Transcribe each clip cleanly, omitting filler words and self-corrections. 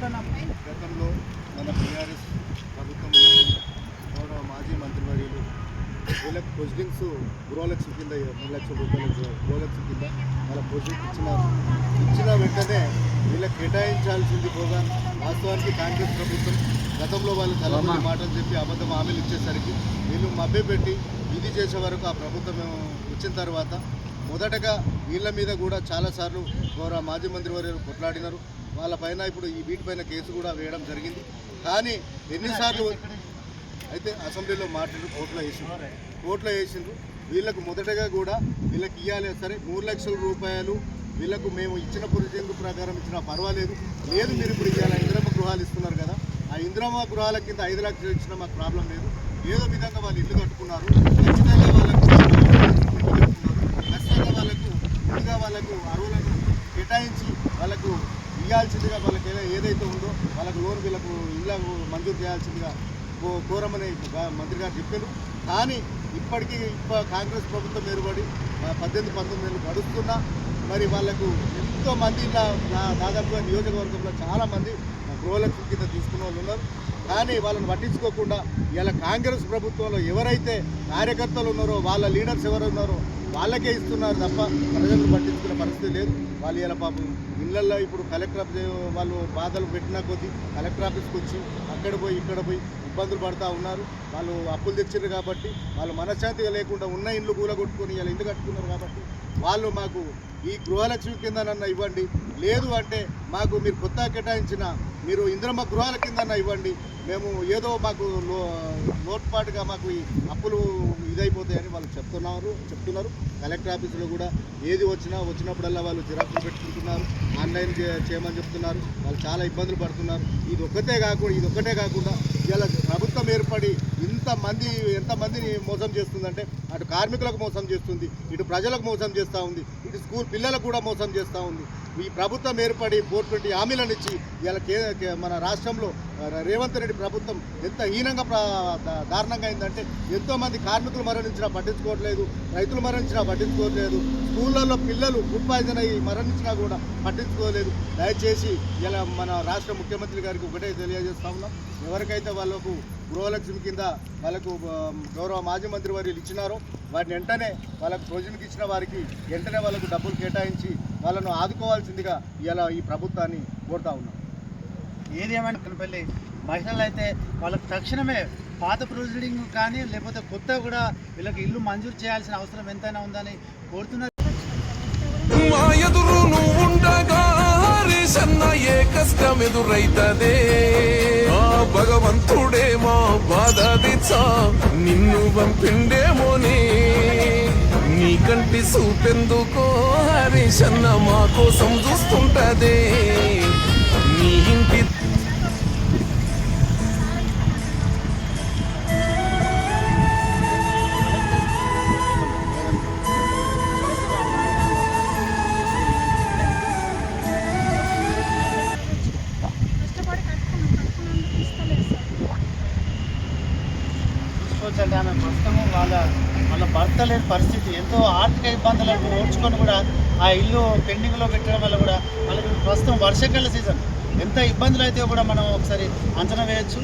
గతంలో మన టీఆర్ఎస్ ప్రభుత్వం గౌరవ మాజీ మంత్రివర్యులు వీళ్ళకి ప్రొసీడింగ్స్ గృహలక్ష్మి కింద 3 లక్షల రూపాయల గృహలక్ష్మి కింద వాళ్ళ ప్రొసీడింగ్ ఇచ్చిన వెంటనే వీళ్ళకి కేటాయించాల్సింది పోగా వాస్తవానికి కాంగ్రెస్ ప్రభుత్వం గతంలో వాళ్ళు చాలా మాటలు చెప్పి అబద్ధం హామీలు ఇచ్చేసరికి వీళ్ళు మభ్యపెట్టి ఇది చేసే వరకు ఆ ప్రభుత్వం వచ్చిన తర్వాత మొదటగా వీళ్ళ మీద కూడా చాలాసార్లు గౌరవ మాజీ మంత్రివర్యులు కొట్లాడినారు. వాళ్ళపైన ఇప్పుడు ఈ వీటిపైన కేసు కూడా వేయడం జరిగింది. కానీ ఎన్నిసార్లు అయితే అసెంబ్లీలో మాట్లాడి కోర్టులో వేసిండ్రు. వీళ్ళకు మొదటగా కూడా వీళ్ళకి ఇవ్వాలి సరే 3 లక్షల రూపాయలు వీళ్ళకు మేము ఇచ్చిన ప్రొసీడింగ్ ప్రకారం ఇచ్చినా పర్వాలేదు, లేదు మీరు ఇప్పుడు ఇవ్వాలి ఇందిరమ్మ గృహాలు ఇస్తున్నారు కదా, ఆ ఇందిరమ్మ గృహాల కింద 5 లక్షలు ఇచ్చినా మాకు ప్రాబ్లం లేదు, ఏదో విధంగా వాళ్ళు ఇల్లు కట్టుకున్నారు, ఖచ్చితంగా వాళ్ళకు అరువులను కేటాయించి వాళ్ళకు ఇవ్వాల్సిందిగా వాళ్ళకి ఏదైతే ఉందో వాళ్ళకు లోన్ వీళ్ళకు ఇళ్ళ మంజూరు చేయాల్సిందిగా కోరమని మంత్రి గారు చెప్పారు. కానీ ఇప్పటికీ కాంగ్రెస్ ప్రభుత్వం ఏర్పడి 18-19 ఏళ్ళు గడుస్తున్నా మరి వాళ్ళకు ఎంతోమంది ఇలా దాదాపుగా నియోజకవర్గంలో చాలామంది గృహలక్ష్మి కింద తీసుకున్న వాళ్ళు ఉన్నారు. కానీ వాళ్ళని పట్టించుకోకుండా ఇలా కాంగ్రెస్ ప్రభుత్వంలో ఎవరైతే కార్యకర్తలు ఉన్నారో వాళ్ళ లీడర్స్ ఎవరు ఉన్నారో వాళ్ళకే ఇస్తున్నారు తప్ప ప్రజలను పట్టించుకునే పరిస్థితి లేదు. వాళ్ళు ఇలా పాపం ఇళ్లల్లో ఇప్పుడు కలెక్టర్ ఆఫీస్ వాళ్ళు బాధలు పెట్టినా కొద్దీ కలెక్టర్ ఆఫీస్కి వచ్చి అక్కడ పోయి ఇక్కడ పోయి ఇబ్బందులు పడుతూ ఉన్నారు. వాళ్ళు అప్పులు తెచ్చారు కాబట్టి వాళ్ళు మనశ్శాంతిగా లేకుండా ఉన్న ఇండ్లు కూలగొట్టుకొని ఇలా ఇల్లు కట్టుకున్నారు కాబట్టి వాళ్ళు మాకు ఈ గృహలక్ష్మి కిందనన్నా ఇవ్వండి, లేదు అంటే మాకు మీరు కొత్త కేటాయించిన మీరు ఇందిరమ్మ గృహాల కిందన్నా ఇవ్వండి, మేము ఏదో మాకు లోటుపాటుగా మాకు ఈ అప్పులు ఇదైపోతాయని వాళ్ళు చెప్తున్నారు. కలెక్టర్ ఆఫీసులో కూడా ఏది వచ్చినప్పుడల్లా వాళ్ళు జిరాక్సులు పెట్టుకుంటున్నారు, ఆన్లైన్ చేయమని చెప్తున్నారు. వాళ్ళు చాలా ఇబ్బందులు పడుతున్నారు. ఇది ఒక్కటే కాకుండా ఇలా ప్రభుత్వం ఏర్పడి ఎంతమందిని మోసం చేస్తుందంటే అటు కార్మికులకు మోసం చేస్తుంది, ఇటు ప్రజలకు మోసం చేస్తూ ఉంది, ఇటు స్కూల్ పిల్లలకు కూడా మోసం చేస్తూ ఉంది. ఈ ప్రభుత్వం ఏర్పడి 420 హామీలను ఇచ్చి ఇలా మన రాష్ట్రంలో రేవంత్ రెడ్డి ప్రభుత్వం ఎంత హీనంగా దారుణంగా అయిందంటే ఎంతోమంది కార్మికులు మరణించినా పట్టించుకోవట్లేదు, రైతులు మరణించినా పట్టించుకోవట్లేదు, స్కూళ్ళల్లో పిల్లలు ఫుడ్ పాయిజన్ అయ్యి మరణించినా కూడా పట్టించుకోలేదు. దయచేసి ఇలా మన రాష్ట్ర ముఖ్యమంత్రి గారికి ఒకటే తెలియజేస్తా ఉన్నాం, ఎవరికైతే వాళ్ళకు గృహలక్ష్మి కింద వాళ్ళకు గౌరవ మాజీ మంత్రి వర్యులు ఇచ్చినారో వాటిని వెంటనే వాళ్ళకు ప్రొసీడింగ్ ఇచ్చిన వారికి వెంటనే వాళ్ళకు డబ్బులు కేటాయించి వాళ్ళను ఆదుకోవాల్సిందిగా ఇలా ఈ ప్రభుత్వాన్ని కోరుతా ఉన్నాం. ఏది ఏమైనా కనపల్లి మహిళలు అయితే వాళ్ళకు తక్షణమే పాత ప్రొసీడింగ్ కానీ లేకపోతే కొత్త కూడా వీళ్ళకి ఇల్లు మంజూరు చేయాల్సిన అవసరం ఎంతైనా ఉందని కోరుతున్నారు. మా ఎదురు నువ్వు ఉండగా ఏ కష్టం ఎదురైతదే, భగవంతుడే మా బాధ దిచ్చా నిన్ను పంపిండేమోని, నీ కంటి చూపెందుకో హరిశన్న మా కోసం చూస్తుంటదే, నీ ఇంటి అంటే ఆమె ప్రస్తుతము వాళ్ళ భర్త లేని పరిస్థితి, ఎంతో ఆర్థిక ఇబ్బందులకు ఓడ్చుకొని కూడా ఆ ఇల్లు పెండింగ్లో పెట్టడం వల్ల కూడా వాళ్ళకి ప్రస్తుతం వర్షాకాల సీజన్ ఎంత ఇబ్బందులు అయితే కూడా మనం ఒకసారి అంచనా వేయచ్చు.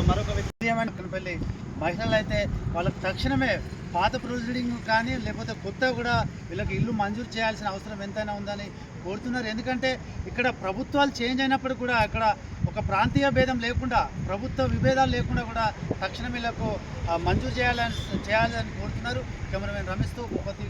మరొక వ్యక్తి ఏమైనా కనపల్లి మహిళలు అయితే వాళ్ళకి తక్షణమే పాత ప్రొసీడింగ్ కానీ లేకపోతే కొత్త కూడా వీళ్ళకి ఇల్లు మంజూరు చేయాల్సిన అవసరం ఎంతైనా ఉందని కోరుతున్నారు. ఎందుకంటే ఇక్కడ ప్రభుత్వాలు చేంజ్ అయినప్పుడు కూడా అక్కడ ఒక ప్రాంతీయ భేదం లేకుండా ప్రభుత్వ విభేదాలు లేకుండా కూడా తక్షణం వీళ్ళకు మంజూరు చేయాలని కోరుతున్నారు. కెమెరామెన్ రమేష్తో ఉపతి.